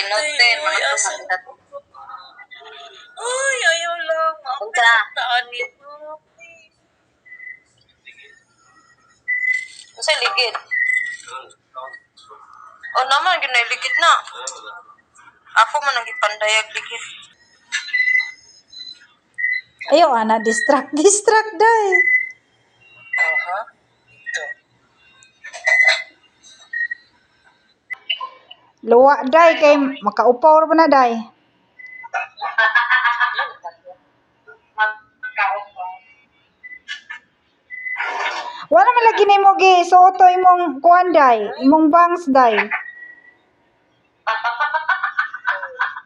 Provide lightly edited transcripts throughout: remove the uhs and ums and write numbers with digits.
Minutin, mga kandidat. Uy, ayaw lang. Punta. Taan nito. Kasi ligid. O naman, ginaligid na. Ako man ang ipandayag ligid. Ayaw, ana, distract day. Aha. Luwa day, kay makaupaw ra ba na day. Wala man lagi nimo gi suoto imong kuan day, imong bangs day.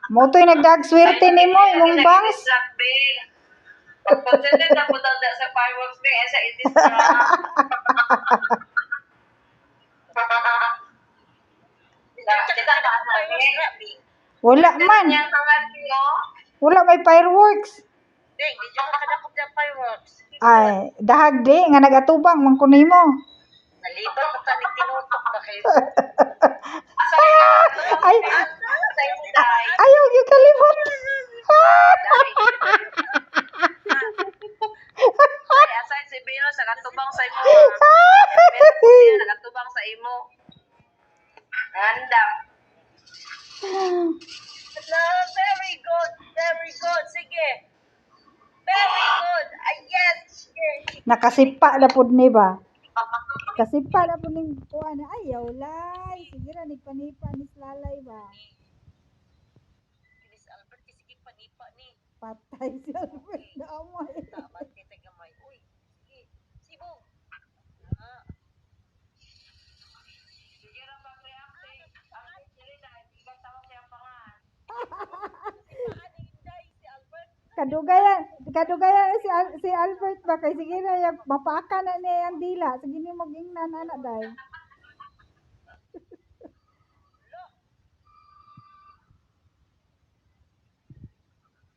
Motoy nagdag swerte nimo imong bangs. Concentrate ako daw sa fireworks bing sa i-distract. Kita Wala man. Wala may fireworks. Di dyan nakadakop ng fireworks. Ay, dahag di nga nagatubang man kun nimo. Nalibang ko ka tinutok na kayo. Ay, ayaw gyud kalimot. Ay, aside si Bino sa katubang sa imo. Pero nakatubang sa imo. Handa. Very good. Very good. Sige. Very good. Ay, yes. Sige. Nakasipa na pud ni ba? Kasipa na pud ning kuan ayaw lay. Sige ra ni panipa ni lalay ba. Miss Albert, sige panipa ni. Patay si Albert na amay. Taman kita gamay. Uy, sige. Sibong. Sige ra pa react. Ang dili na ikan tawag siya pangan. Kadugayan si Albert ba kay sige na yung mapaka na niya yung dila. Sige ni magingnan anak day.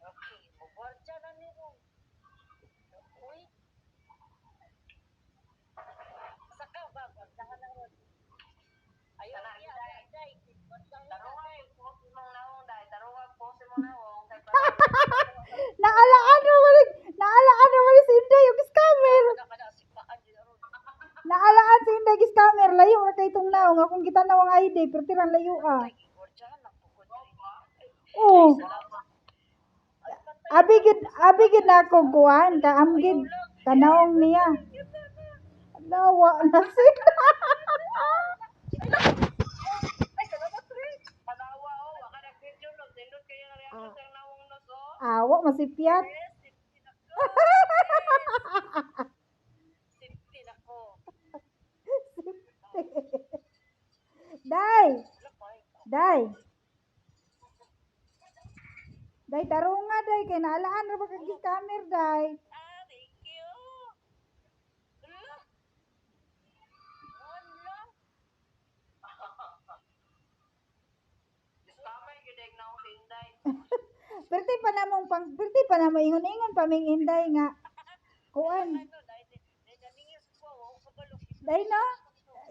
Okay, magwardya na nito. Uy. Sakaw ba? Gwardahan na ron. Ayaw niya. Day. Gwardahan na. Tarungay, post mo naong dai. Tarungay, post mo naong kay Naalaan mo si Inday yung scammer. Kada sipaan din ron. Naalaan si Inday yung scammer. Layo ra kay itong naong. Akong kita nawang ID. Pero tirang layo ah. Gwardahan lang po ko. Oh. Abigid na ako kuhan. Kaamgid. Kanawang niya. Lawa na sila. Ay, salamat rin. Panawa o, waka na video no. Nindot kayo ng reaction sa nawong nos o. Awa masipyat. Sipti na ko. Day. Day tarunga day kay naalaan ra ba kag scammer day. Thank you. Hala. Wala. Discover gyud ang nawong si Inday. Perti pa namong ingon-ingon pa ming Inday nga kuan. Day no?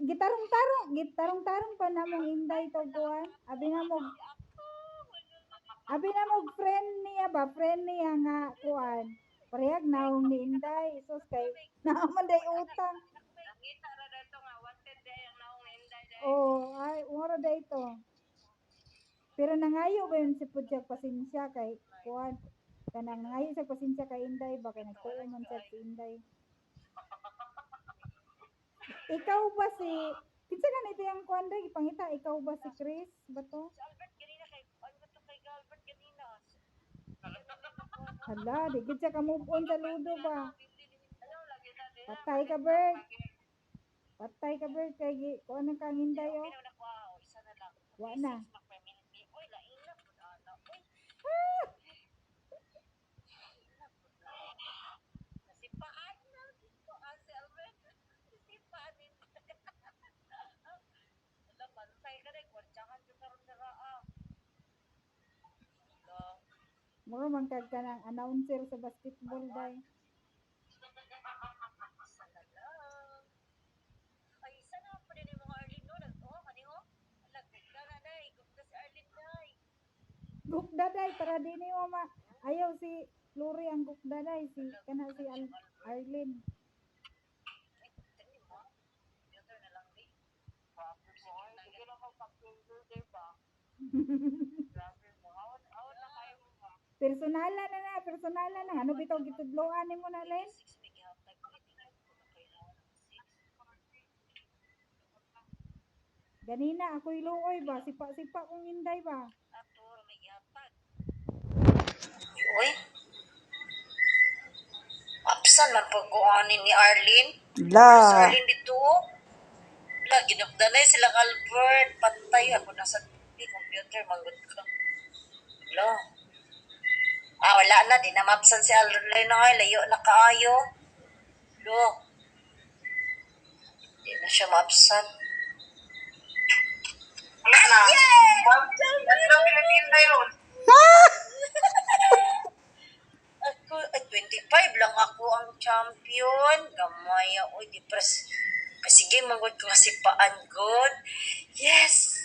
Gitarong-tarong pa namong Inday to kuan. Abi na mo friend niya nga kuan. Parehag naong ni Inday. Sus kay naaman day utang. Nakita ra dito nga wanted day ang nawong Inday day. Oh, ay ora day to. Pero nangayo ba yun si Pudjak pasensya kay kuan. Kanang nangayo sa pasensya kay Inday ba kay nagtuo man sa si Inday. Ikaw ba si kinsa ganito yung kuan day ipangita ikaw ba si Chris ba to? Albert ganina kay ano to kay Albert ganina. Hala, di gid siya ka move on sa ludo ba? Ano lagi na din. Patay ka Bert. Patay ka Bert kay kuan ang kang Inday oh. Pinaw na ko isa na lang. Wa na. Uy, lainap pud ana. Uy. Nasipaan na dito si Albert. Nasipaan din. Wala bantay ka rin. Kwartyakan ka karon dara ah. Mura man kag kanang announcer sa basketball day. Ay, sana pa din yung mga Arlene no? Kaniho? Lagdag ka na, day. Gupta si Arlene, day. Gukdaday para di ni mo ayaw si Lori ang gukdaday si kana si Arlene. Sige lang kung pag-filter ba? Grabe mo. Awon na kayo mo ba? Personalan na. Ano bitaw gitudloan nimo na Len? Ganina ako'y luoy ba? Sipa kong inday ba? Uy, apsan man pagkuhanin ni Arlene. Si La. Arlene dito. Wala, ginagdanay silang Albert. Patay ako nasa computer. Magod ka. Wala. Wala na. Di na mapsan si Arlene na nga. Layo na kaayo. Wala. Di na siya mapsan. Wala na. Yay! Tatlong Pilipino yun. Ako, 25 lang ako ang champion. Gamay ako, sige, manggod ko nga si Paan good. Yes!